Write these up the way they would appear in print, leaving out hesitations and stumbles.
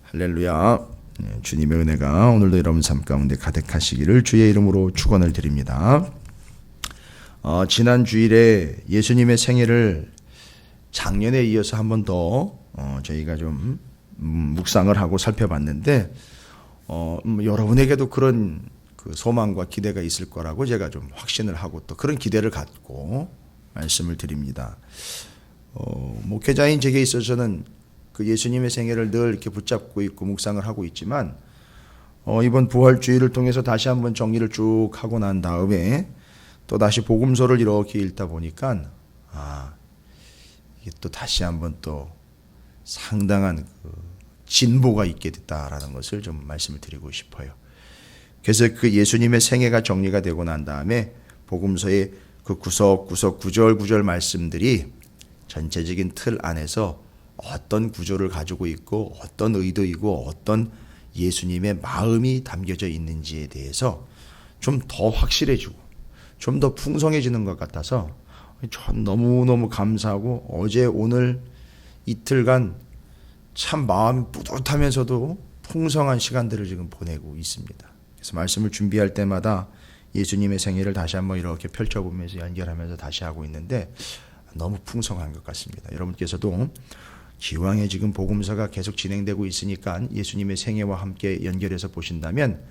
할렐루야. 주님의 은혜가 오늘도 여러분 삶 가운데 가득하시기를 주의 이름으로 축원을 드립니다. 지난 주일에 예수님의 생애를 작년에 이어서 한 번 더 저희가 좀 묵상을 하고 살펴봤는데 여러분에게도 그런 그 소망과 기대가 있을 거라고 제가 좀 확신을 하고 또 그런 기대를 갖고 말씀을 드립니다. 목회자인 제게 있어서는 그 예수님의 생애를 늘 이렇게 붙잡고 있고 묵상을 하고 있지만 이번 부활주의를 통해서 다시 한번 정리를 쭉 하고 난 다음에 또 다시 복음서를 이렇게 읽다 보니까 이게 또 다시 한번 또 상당한 그 진보가 있게 됐다라는 것을 좀 말씀을 드리고 싶어요. 그래서 그 예수님의 생애가 정리가 되고 난 다음에 복음서의 그 구석구석 구절구절 말씀들이 전체적인 틀 안에서 어떤 구조를 가지고 있고 어떤 의도이고 어떤 예수님의 마음이 담겨져 있는지에 대해서 좀 더 확실해지고 좀 더 풍성해지는 것 같아서 전 너무너무 감사하고 어제 오늘 이틀간 참 마음이 뿌듯하면서도 풍성한 시간들을 지금 보내고 있습니다. 그래서 말씀을 준비할 때마다 예수님의 생애를 다시 한번 이렇게 펼쳐보면서 연결하면서 다시 하고 있는데 너무 풍성한 것 같습니다. 여러분께서도 기왕에 지금 복음서가 계속 진행되고 있으니까 예수님의 생애와 함께 연결해서 보신다면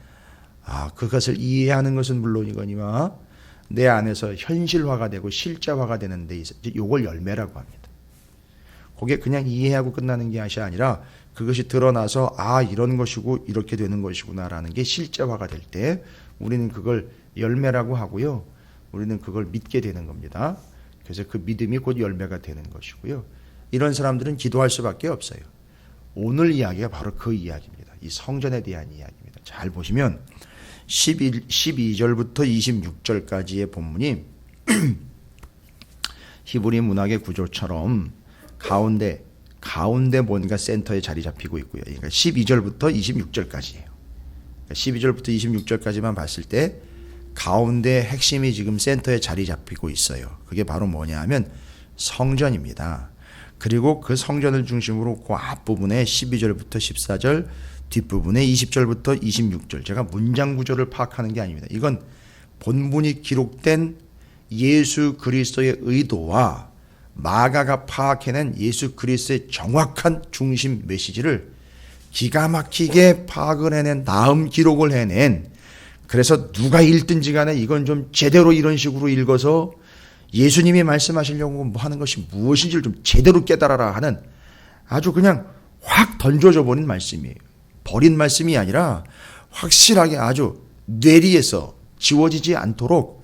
그것을 이해하는 것은 물론이거니와 내 안에서 현실화가 되고 실제화가 되는 데 있어서 이걸 열매라고 합니다. 그게 그냥 이해하고 끝나는 게 아니라 그것이 드러나서 이런 것이고 이렇게 되는 것이구나라는 게 실제화가 될 때 우리는 그걸 열매라고 하고요. 우리는 그걸 믿게 되는 겁니다. 그래서 그 믿음이 곧 열매가 되는 것이고요. 이런 사람들은 기도할 수밖에 없어요. 오늘 이야기가 바로 그 이야기입니다. 이 성전에 대한 이야기입니다. 잘 보시면 12절부터 26절까지의 본문이 히브리 문학의 구조처럼 가운데 뭔가 센터에 자리 잡히고 있고요. 그러니까 12절부터 26절까지예요. 그러니까 12절부터 26절까지만 봤을 때 가운데 핵심이 지금 센터에 자리 잡히고 있어요. 그게 바로 뭐냐 하면 성전입니다. 그리고 그 성전을 중심으로 그 앞부분에 12절부터 14절, 뒷부분에 20절부터 26절. 제가 문장 구조를 파악하는 게 아닙니다. 이건 본문이 기록된 예수 그리스도의 의도와 마가가 파악해낸 예수 그리스도의 정확한 중심 메시지를 기가 막히게 파악을 해낸 다음 기록을 해낸, 그래서 누가 읽든지 간에 이건 좀 제대로 이런 식으로 읽어서 예수님이 말씀하시려고 하는 것이 무엇인지를 좀 제대로 깨달아라 하는 아주 그냥 확 던져져 버린 말씀이에요. 버린 말씀이 아니라 확실하게 아주 뇌리에서 지워지지 않도록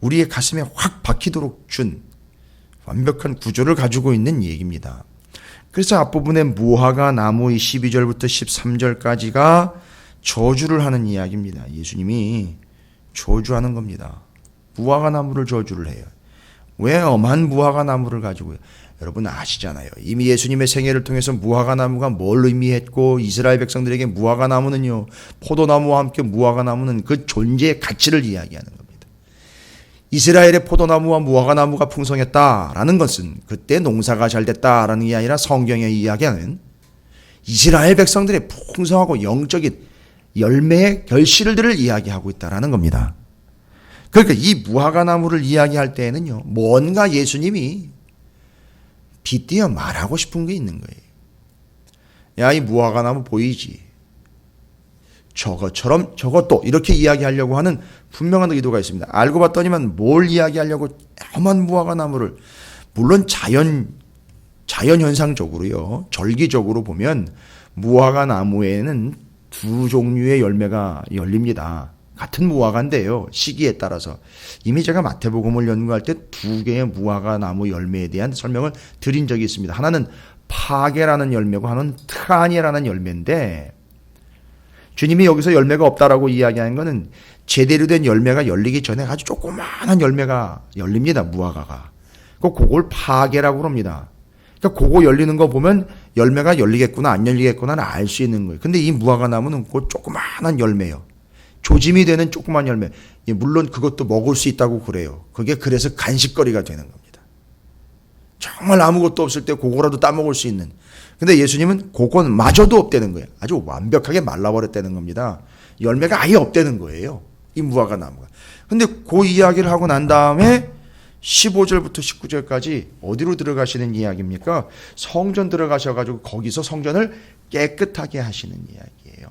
우리의 가슴에 확 박히도록 준 완벽한 구조를 가지고 있는 얘기입니다. 그래서 앞부분에 무화과 나무 12절부터 13절까지가 저주를 하는 이야기입니다. 예수님이 저주하는 겁니다. 무화과 나무를 저주를 해요. 왜 엄한 무화과 나무를 가지고 여러분 아시잖아요. 이미 예수님의 생애를 통해서 무화과 나무가 뭘 의미했고 이스라엘 백성들에게 무화과 나무는요, 포도나무와 함께 무화과 나무는 그 존재의 가치를 이야기하는 겁니다. 이스라엘의 포도나무와 무화과 나무가 풍성했다라는 것은 그때 농사가 잘 됐다라는 게 아니라 성경에 이야기하는 이스라엘 백성들의 풍성하고 영적인 열매의 결실들을 이야기하고 있다라는 겁니다. 그러니까 이 무화과 나무를 이야기할 때에는요, 뭔가 예수님이 빗대어 말하고 싶은 게 있는 거예요. 야, 이 무화과 나무 보이지? 저것처럼 저것도 이렇게 이야기하려고 하는 분명한 의도가 있습니다. 알고 봤더니만 뭘 이야기하려고 험한 무화과 나무를, 물론 자연 현상적으로요, 절기적으로 보면 무화과 나무에는 두 종류의 열매가 열립니다. 같은 무화과인데요, 시기에 따라서 이미 제가 마태복음을 연구할 때 두 개의 무화과 나무 열매에 대한 설명을 드린 적이 있습니다. 하나는 파게라는 열매고 하나는 트라니라는 열매인데, 주님이 여기서 열매가 없다라고 이야기하는 것은 제대로 된 열매가 열리기 전에 아주 조그마한 열매가 열립니다. 무화과가. 그걸 파게라고 합니다. 그러니까 그거 열리는 거 보면 열매가 열리겠구나 안 열리겠구나는 알 수 있는 거예요. 근데 이 무화과 나무는 그 조그마한 열매예요. 조짐이 되는 조그만 열매. 물론 그것도 먹을 수 있다고 그래요. 그게 그래서 간식거리가 되는 겁니다. 정말 아무것도 없을 때 그거라도 따먹을 수 있는. 근데 예수님은 그건마저도 없다는 거예요. 아주 완벽하게 말라버렸다는 겁니다. 열매가 아예 없다는 거예요. 이 무화과 나무가. 근데 그 이야기를 하고 난 다음에 15절부터 19절까지 어디로 들어가시는 이야기입니까? 성전 들어가셔가지고 거기서 성전을 깨끗하게 하시는 이야기예요.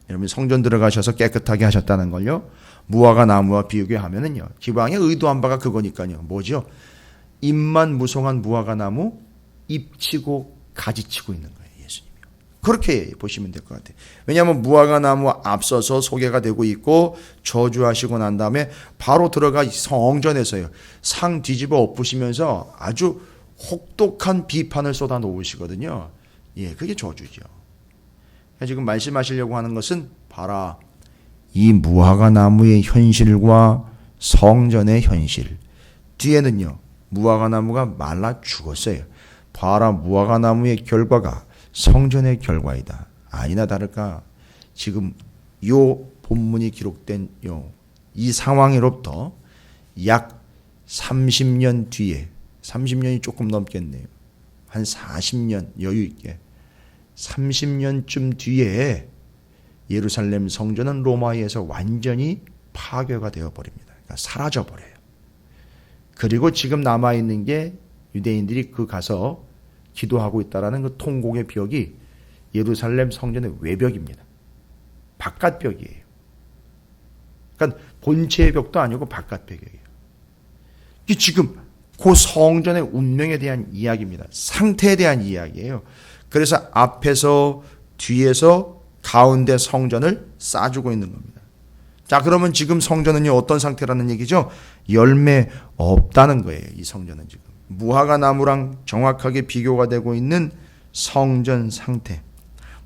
여러분 성전 들어가셔서 깨끗하게 하셨다는 걸요, 무화과 나무와 비교하면은요, 기왕에 의도한 바가 그거니까요. 뭐죠? 잎만 무성한 무화과 나무, 잎치고 가지치고 있는 거예요, 예수님이요. 그렇게 보시면 될 것 같아요. 왜냐하면 무화과 나무 앞서서 소개가 되고 있고 저주하시고 난 다음에 바로 들어가 성전에서요, 상 뒤집어 엎으시면서 아주 혹독한 비판을 쏟아 놓으시거든요. 예, 그게 저주죠. 지금 말씀하시려고 하는 것은 봐라, 이 무화과 나무의 현실과 성전의 현실, 뒤에는요 무화과 나무가 말라 죽었어요. 봐라, 무화과 나무의 결과가 성전의 결과이다. 아니나 다를까 지금 요 본문이 기록된 이 상황으로부터 약 30년 뒤에, 30년이 조금 넘겠네요. 한 40년 여유 있게 30년쯤 뒤에 예루살렘 성전은 로마에서 완전히 파괴가 되어버립니다. 그러니까 사라져버려요. 그리고 지금 남아있는 게 유대인들이 그 가서 기도하고 있다라는 그 통곡의 벽이 예루살렘 성전의 외벽입니다. 바깥벽이에요. 그러니까 본체의 벽도 아니고 바깥벽이에요. 이게 지금 그 성전의 운명에 대한 이야기입니다. 상태에 대한 이야기예요. 그래서 앞에서 뒤에서 가운데 성전을 싸주고 있는 겁니다. 자, 그러면 지금 성전은요 어떤 상태라는 얘기죠? 열매 없다는 거예요. 이 성전은 지금 무화과 나무랑 정확하게 비교가 되고 있는 성전 상태.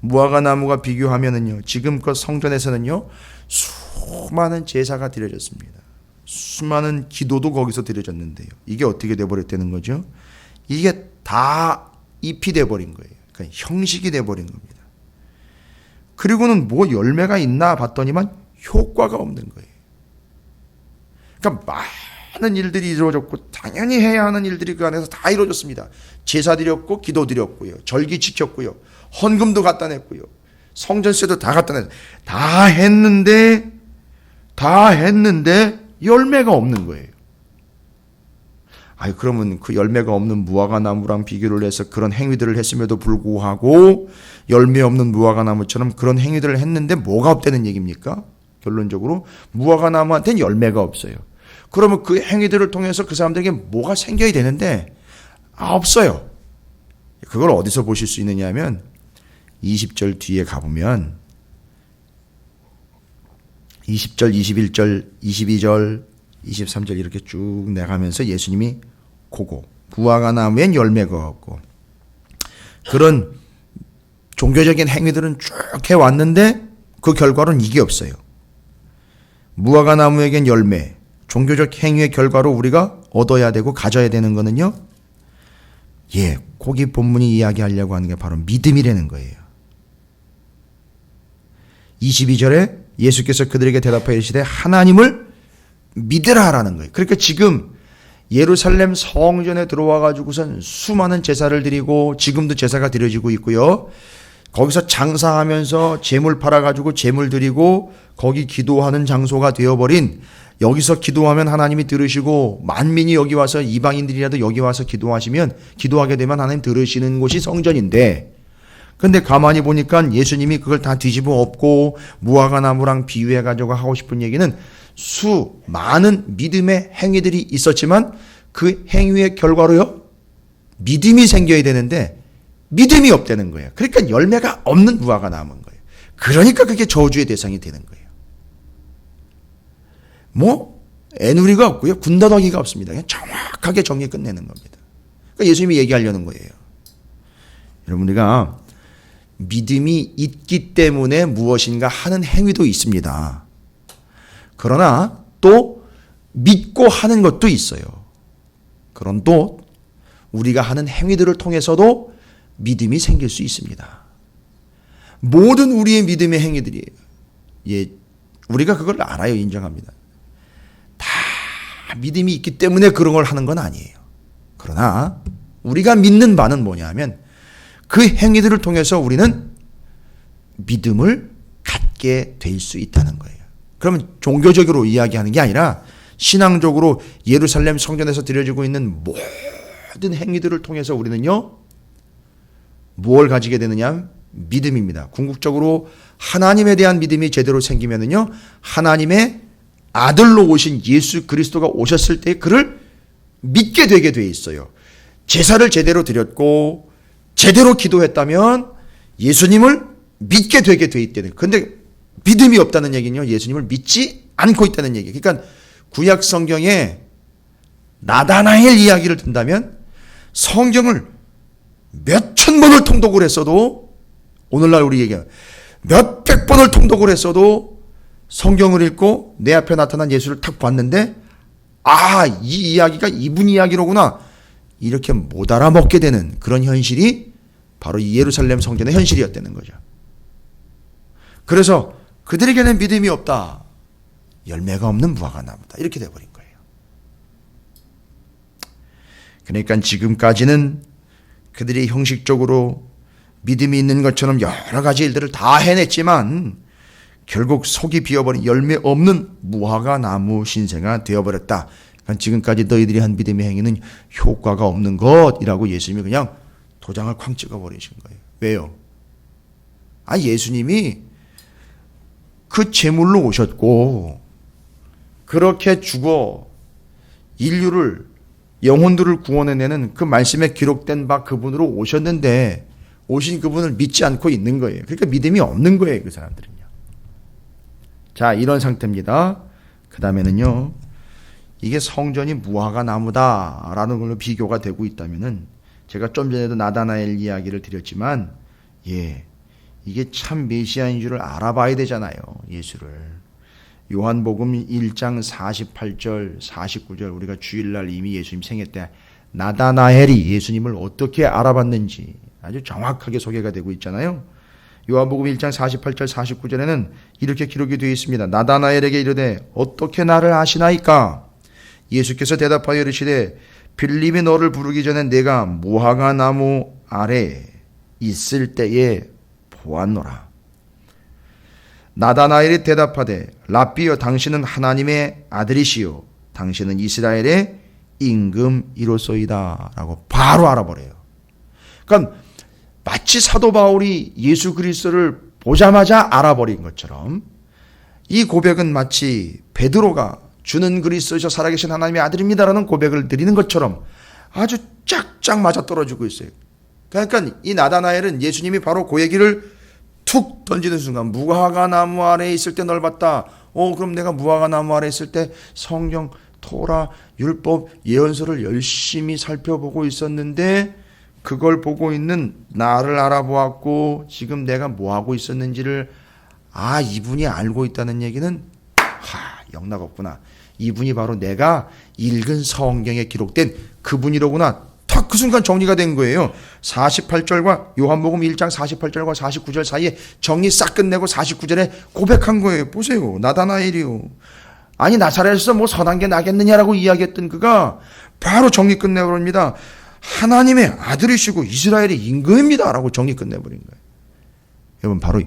무화과 나무가 비교하면은요, 지금껏 성전에서는요 수많은 제사가 드려졌습니다. 수많은 기도도 거기서 드려졌는데요, 이게 어떻게 돼버렸다는 거죠? 이게 다 잎이 돼버린 거예요. 그러니까 형식이 돼버린 겁니다. 그리고는 뭐 열매가 있나 봤더니만 효과가 없는 거예요. 그러니까 많은 일들이 이루어졌고 당연히 해야 하는 일들이 그 안에서 다 이루어졌습니다. 제사 드렸고 기도 드렸고요, 절기 지켰고요, 헌금도 갖다 냈고요, 성전세도 다 갖다 냈어요. 다 했는데 열매가 없는 거예요. 아니, 그러면 그 열매가 없는 무화과 나무랑 비교를 해서 그런 행위들을 했음에도 불구하고 열매 없는 무화과 나무처럼 그런 행위들을 했는데 뭐가 없다는 얘기입니까? 결론적으로 무화과 나무한테는 열매가 없어요. 그러면 그 행위들을 통해서 그 사람들에게 뭐가 생겨야 되는데 없어요. 그걸 어디서 보실 수 있느냐 하면 20절 뒤에 가보면 20절, 21절, 22절, 23절 이렇게 쭉 내가면서 예수님이 고고 무화과 나무엔 열매가 없고 그런 종교적인 행위들은 쭉 해왔는데 그 결과로는 이게 없어요. 무화과 나무에겐 열매, 종교적 행위의 결과로 우리가 얻어야 되고 가져야 되는 거는요, 거기 본문이 이야기하려고 하는 게 바로 믿음이라는 거예요. 22절에 예수께서 그들에게 대답하여 이르시되 하나님을 믿으라라는 거예요. 그러니까 지금 예루살렘 성전에 들어와 가지고선 수많은 제사를 드리고 지금도 제사가 드려지고 있고요, 거기서 장사하면서 재물 팔아가지고 재물 드리고 거기 기도하는 장소가 되어버린, 여기서 기도하면 하나님이 들으시고 만민이 여기 와서 이방인들이라도 여기 와서 기도하게 되면 하나님 들으시는 곳이 성전인데, 근데 가만히 보니까 예수님이 그걸 다 뒤집어 엎고 무화과 나무랑 비유해가지고 하고 싶은 얘기는 많은 믿음의 행위들이 있었지만 그 행위의 결과로요 믿음이 생겨야 되는데 믿음이 없다는 거예요. 그러니까 열매가 없는 무화과 나무인 거예요. 그러니까 그게 저주의 대상이 되는 거예요. 뭐 애누리가 없고요, 군더더기가 없습니다. 그냥 정확하게 정리 끝내는 겁니다. 그러니까 예수님이 얘기하려는 거예요. 여러분, 우리가 믿음이 있기 때문에 무엇인가 하는 행위도 있습니다. 그러나 또 믿고 하는 것도 있어요. 그런 또 우리가 하는 행위들을 통해서도 믿음이 생길 수 있습니다. 모든 우리의 믿음의 행위들이에요. 우리가 그걸 알아요. 인정합니다. 다 믿음이 있기 때문에 그런 걸 하는 건 아니에요. 그러나 우리가 믿는 바는 뭐냐면 그 행위들을 통해서 우리는 믿음을 갖게 될 수 있다는 거예요. 그러면 종교적으로 이야기하는 게 아니라 신앙적으로 예루살렘 성전에서 드려지고 있는 모든 행위들을 통해서 우리는요, 무엇을 가지게 되느냐? 믿음입니다. 궁극적으로 하나님에 대한 믿음이 제대로 생기면은요, 하나님의 아들로 오신 예수 그리스도가 오셨을 때 그를 믿게 되게 돼 있어요. 제사를 제대로 드렸고 제대로 기도했다면 예수님을 믿게 되게 돼 있다는. 그런데 믿음이 없다는 얘기는요, 예수님을 믿지 않고 있다는 얘기. 그러니까 구약 성경에 나다나엘 이야기를 든다면 성경을 몇천 번을 통독을 했어도, 오늘날 우리 얘기하면 몇백 번을 통독을 했어도 성경을 읽고 내 앞에 나타난 예수를 탁 봤는데, 아, 이 이야기가 이분 이야기로구나, 이렇게 못 알아먹게 되는 그런 현실이 바로 이 예루살렘 성전의 현실이었다는 거죠. 그래서 그들에게는 믿음이 없다, 열매가 없는 무화과 나무다, 이렇게 돼버린 거예요. 그러니까 지금까지는 그들이 형식적으로 믿음이 있는 것처럼 여러 가지 일들을 다 해냈지만 결국 속이 비어버린 열매 없는 무화과 나무 신세가 되어버렸다. 그러니까 지금까지 너희들이 한 믿음의 행위는 효과가 없는 것이라고 예수님이 그냥 도장을 쾅 찍어버리신 거예요. 왜요? 예수님이 그 제물로 오셨고 그렇게 죽어 인류를, 영혼들을 구원해내는 그 말씀에 기록된 바 그분으로 오셨는데 오신 그분을 믿지 않고 있는 거예요. 그러니까 믿음이 없는 거예요, 그 사람들은요. 자, 이런 상태입니다. 그 다음에는요, 이게 성전이 무화과 나무다라는 걸로 비교가 되고 있다면은, 제가 좀 전에도 나다나엘 이야기를 드렸지만, 이게 참 메시아인 줄을 알아봐야 되잖아요, 예수를. 요한복음 1장 48절, 49절, 우리가 주일날 이미 예수님 생애 때 나다나엘이 예수님을 어떻게 알아봤는지 아주 정확하게 소개가 되고 있잖아요. 요한복음 1장 48절, 49절에는 이렇게 기록이 되어 있습니다. 나다나엘에게 이르되 어떻게 나를 아시나이까? 예수께서 대답하여 이르시되 빌립이 너를 부르기 전에 내가 무화과 나무 아래 있을 때에 보았노라. 나다나엘이 대답하되 랍비여, 당신은 하나님의 아들이시요 당신은 이스라엘의 임금이로소이다 라고 바로 알아버려요. 그러니까 마치 사도 바울이 예수 그리스도를 보자마자 알아버린 것처럼 이 고백은 마치 베드로가 주는 그리스도이셔 살아계신 하나님의 아들입니다라는 고백을 드리는 것처럼 아주 짝짝 맞아떨어지고 있어요. 그러니까 이 나다나엘은 예수님이 바로 그 얘기를 툭 던지는 순간, 무화과 나무 아래에 있을 때 널 봤다. 그럼 내가 무화과 나무 아래에 있을 때 성경, 토라, 율법, 예언서를 열심히 살펴보고 있었는데 그걸 보고 있는 나를 알아보았고 지금 내가 뭐 하고 있었는지를 이분이 알고 있다는 얘기는 영락 없구나. 이분이 바로 내가 읽은 성경에 기록된 그분이로구나. 딱 그 순간 정리가 된 거예요. 48절과 요한복음 1장 48절과 49절 사이에 정리 싹 끝내고 49절에 고백한 거예요. 보세요. 나다나엘이요. 나사렛에서 뭐 선한 게 나겠느냐라고 이야기했던 그가 바로 정리 끝내버립니다. 하나님의 아들이시고 이스라엘의 임금입니다 라고 정리 끝내버린 거예요. 여러분, 바로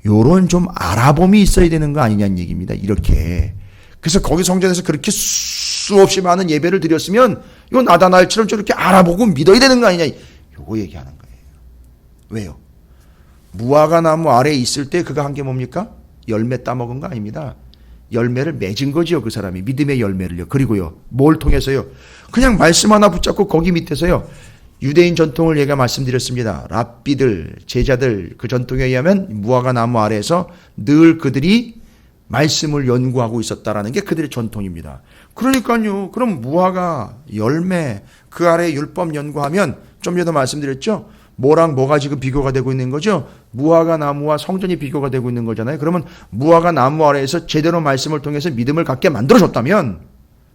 요런 좀 알아봄이 있어야 되는 거 아니냐는 얘기입니다. 이렇게. 그래서 거기 성전에서 그렇게 수없이 많은 예배를 드렸으면 이거 나다나엘처럼 저렇게 알아보고 믿어야 되는 거 아니냐, 요거 얘기하는 거예요. 왜요? 무화과 나무 아래에 있을 때 그가 한 게 뭡니까? 열매 따먹은 거 아닙니다. 열매를 맺은 거지요, 그 사람이. 믿음의 열매를요. 그리고요, 뭘 통해서요? 그냥 말씀 하나 붙잡고 거기 밑에서요, 유대인 전통을 얘가 말씀드렸습니다. 랍비들, 제자들, 그 전통에 의하면 무화과 나무 아래에서 늘 그들이 말씀을 연구하고 있었다라는 게 그들의 전통입니다. 그러니까요, 그럼 무화과 열매, 그 아래 율법 연구하면, 좀 전에도 말씀드렸죠? 뭐랑 뭐가 지금 비교가 되고 있는 거죠? 무화과 나무와 성전이 비교가 되고 있는 거잖아요. 그러면 무화과 나무 아래에서 제대로 말씀을 통해서 믿음을 갖게 만들어줬다면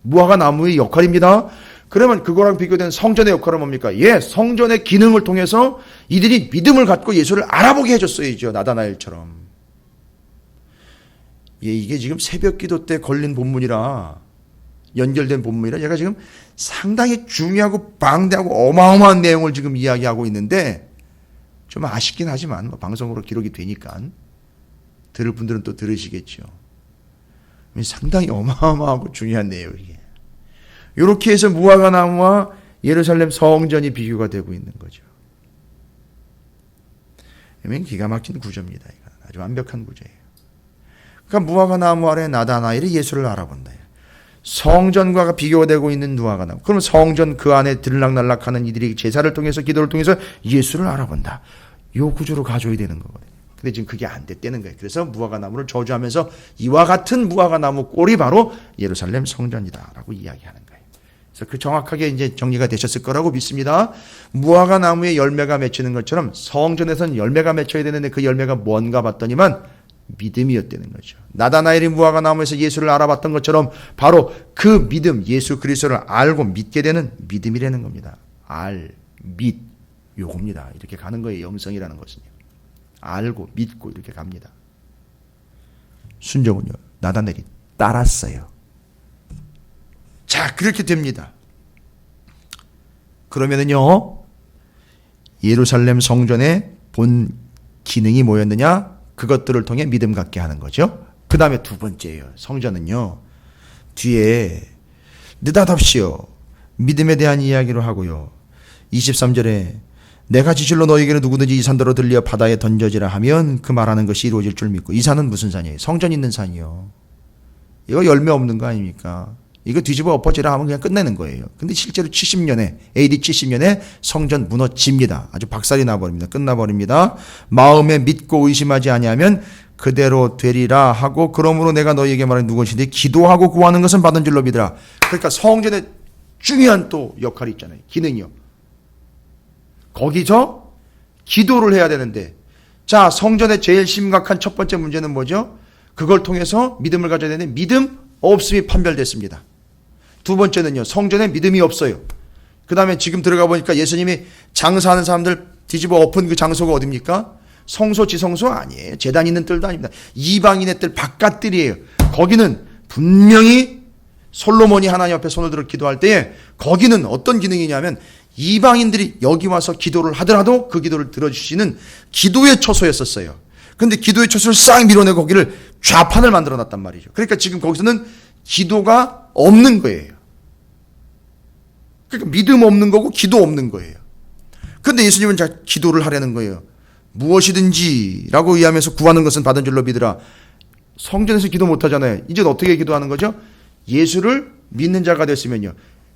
무화과 나무의 역할입니다. 그러면 그거랑 비교된 성전의 역할은 뭡니까? 성전의 기능을 통해서 이들이 믿음을 갖고 예수를 알아보게 해줬어야죠. 나다나엘처럼. 이게 지금 새벽 기도 때 걸린 본문이라 연결된 본문이라 제가 지금 상당히 중요하고 방대하고 어마어마한 내용을 지금 이야기하고 있는데 좀 아쉽긴 하지만 방송으로 기록이 되니까 들을 분들은 또 들으시겠죠. 상당히 어마어마하고 중요한 내용이에요. 이렇게 해서 무화과 나무와 예루살렘 성전이 비교가 되고 있는 거죠. 기가 막힌 구조입니다. 이건 아주 완벽한 구조예요. 그러니까 무화과 나무 아래 나다나엘이 예수를 알아본다. 성전과 비교가 되고 있는 무화과 나무. 그러면 성전 그 안에 들락날락하는 이들이 제사를 통해서 기도를 통해서 예수를 알아본다. 이 구조로 가져야 되는 거거든요. 근데 지금 그게 안 됐다는 거예요. 그래서 무화과 나무를 저주하면서 이와 같은 무화과 나무 꼴이 바로 예루살렘 성전이다라고 이야기하는 거예요. 그래서 그 정확하게 이제 정리가 되셨을 거라고 믿습니다. 무화과 나무에 열매가 맺히는 것처럼 성전에서는 열매가 맺혀야 되는데 그 열매가 뭔가 봤더니만 믿음이었다는 거죠. 나다나엘이 무화과 나무에서 예수를 알아봤던 것처럼 바로 그 믿음, 예수 그리스도를 알고 믿게 되는 믿음이라는 겁니다. 믿, 요겁니다. 이렇게 가는 거예요. 영성이라는 것은요. 알고 믿고 이렇게 갑니다. 순종은요. 나다나엘이 따랐어요. 자, 그렇게 됩니다. 그러면은요. 예루살렘 성전의 본 기능이 뭐였느냐? 그것들을 통해 믿음 갖게 하는 거죠. 그 다음에 두 번째예요. 성전은요. 뒤에 느닷없이요. 믿음에 대한 이야기로 하고요. 23절에 내가 지실로 너에게는 누구든지 이 산더러 들려 바다에 던져지라 하면 그 말하는 것이 이루어질 줄 믿고. 이 산은 무슨 산이에요? 성전 있는 산이요. 이거 열매 없는 거 아닙니까? 이거 뒤집어 엎어지라 하면 그냥 끝내는 거예요. 근데 실제로 70년에 AD 70년에 성전 무너집니다. 아주 박살이 나버립니다. 끝나버립니다. 마음에 믿고 의심하지 아니하면 그대로 되리라 하고 그러므로 내가 너희에게 말하는 누구신데 기도하고 구하는 것은 받은 줄로 믿으라. 그러니까 성전에 중요한 또 역할이 있잖아요. 기능이요. 거기서 기도를 해야 되는데 자, 성전의 제일 심각한 첫 번째 문제는 뭐죠? 그걸 통해서 믿음을 가져야 되는데 믿음 없음이 판별됐습니다. 두 번째는요. 성전에 믿음이 없어요. 그 다음에 지금 들어가 보니까 예수님이 장사하는 사람들 뒤집어 엎은 그 장소가 어딥니까? 성소 지성소 아니에요. 제단 있는 뜰도 아닙니다. 이방인의 뜰 바깥뜰이에요. 거기는 분명히 솔로몬이 하나님 앞에 손을 들어 기도할 때에 거기는 어떤 기능이냐면 이방인들이 여기 와서 기도를 하더라도 그 기도를 들어주시는 기도의 처소였었어요. 근데 기도의 처소를 싹 밀어내고 거기를 좌판을 만들어 놨단 말이죠. 그러니까 지금 거기서는 기도가 없는 거예요. 그러니까 믿음 없는 거고 기도 없는 거예요. 근데 예수님은 기도를 하려는 거예요. 무엇이든지라고 이해하면서 구하는 것은 받은 줄로 믿으라. 성전에서 기도 못 하잖아요. 이제 어떻게 기도하는 거죠? 예수를 믿는 자가 됐으면요.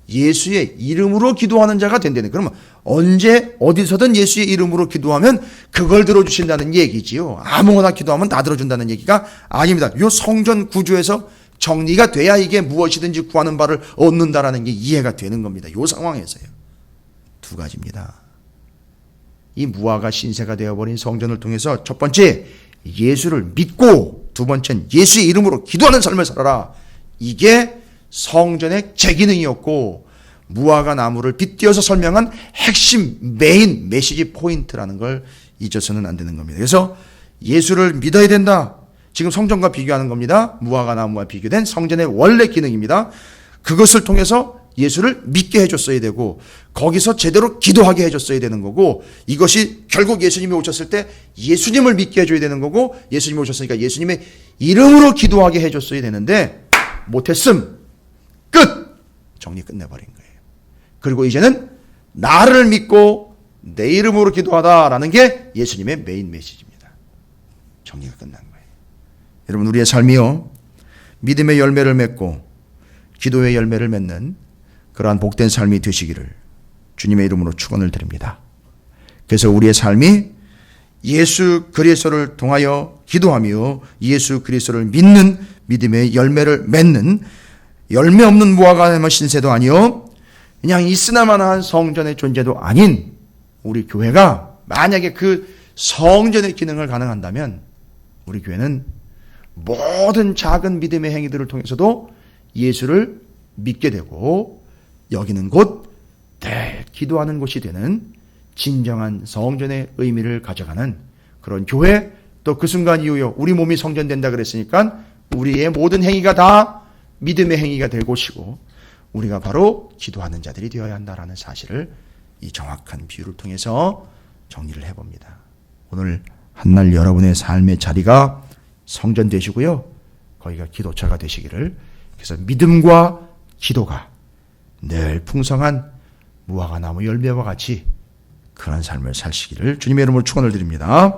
예수의 이름으로 기도하는 자가 된다는. 그러면 언제 어디서든 예수의 이름으로 기도하면 그걸 들어주신다는 얘기지요. 아무거나 기도하면 다 들어준다는 얘기가 아닙니다. 이 성전 구조에서 정리가 돼야 이게 무엇이든지 구하는 바를 얻는다라는 게 이해가 되는 겁니다. 이 상황에서요. 두 가지입니다. 이 무화과 신세가 되어버린 성전을 통해서 첫 번째 예수를 믿고 두 번째는 예수의 이름으로 기도하는 삶을 살아라. 이게 성전의 제기능이었고 무화과 나무를 빗대어서 설명한 핵심 메인 메시지 포인트라는 걸 잊어서는 안 되는 겁니다. 그래서 예수를 믿어야 된다. 지금 성전과 비교하는 겁니다. 무화과 나무와 비교된 성전의 원래 기능입니다. 그것을 통해서 예수를 믿게 해줬어야 되고 거기서 제대로 기도하게 해줬어야 되는 거고 이것이 결국 예수님이 오셨을 때 예수님을 믿게 해줘야 되는 거고 예수님이 오셨으니까 예수님의 이름으로 기도하게 해줬어야 되는데 못했음. 끝! 정리 끝내버린 거예요. 그리고 이제는 나를 믿고 내 이름으로 기도하다라는 게 예수님의 메인 메시지입니다. 정리가 끝난 거예요. 여러분 우리의 삶이요. 믿음의 열매를 맺고 기도의 열매를 맺는 그러한 복된 삶이 되시기를 주님의 이름으로 축원을 드립니다. 그래서 우리의 삶이 예수 그리스도를 통하여 기도하며 예수 그리스도를 믿는 믿음의 열매를 맺는 열매 없는 무화과 신세도 아니요 그냥 있으나마나한 성전의 존재도 아닌 우리 교회가 만약에 그 성전의 기능을 가능한다면 우리 교회는 모든 작은 믿음의 행위들을 통해서도 예수를 믿게 되고 여기는 곧 기도하는 곳이 되는 진정한 성전의 의미를 가져가는 그런 교회 또 그 순간 이후에 우리 몸이 성전된다 그랬으니까 우리의 모든 행위가 다 믿음의 행위가 될 곳이고 우리가 바로 기도하는 자들이 되어야 한다라는 사실을 이 정확한 비유를 통해서 정리를 해봅니다. 오늘 한날 여러분의 삶의 자리가 성전 되시고요. 거기가 기도처가 되시기를, 그래서 믿음과 기도가 늘 풍성한 무화과 나무 열매와 같이 그런 삶을 사시기를 주님의 이름으로 축원을 드립니다.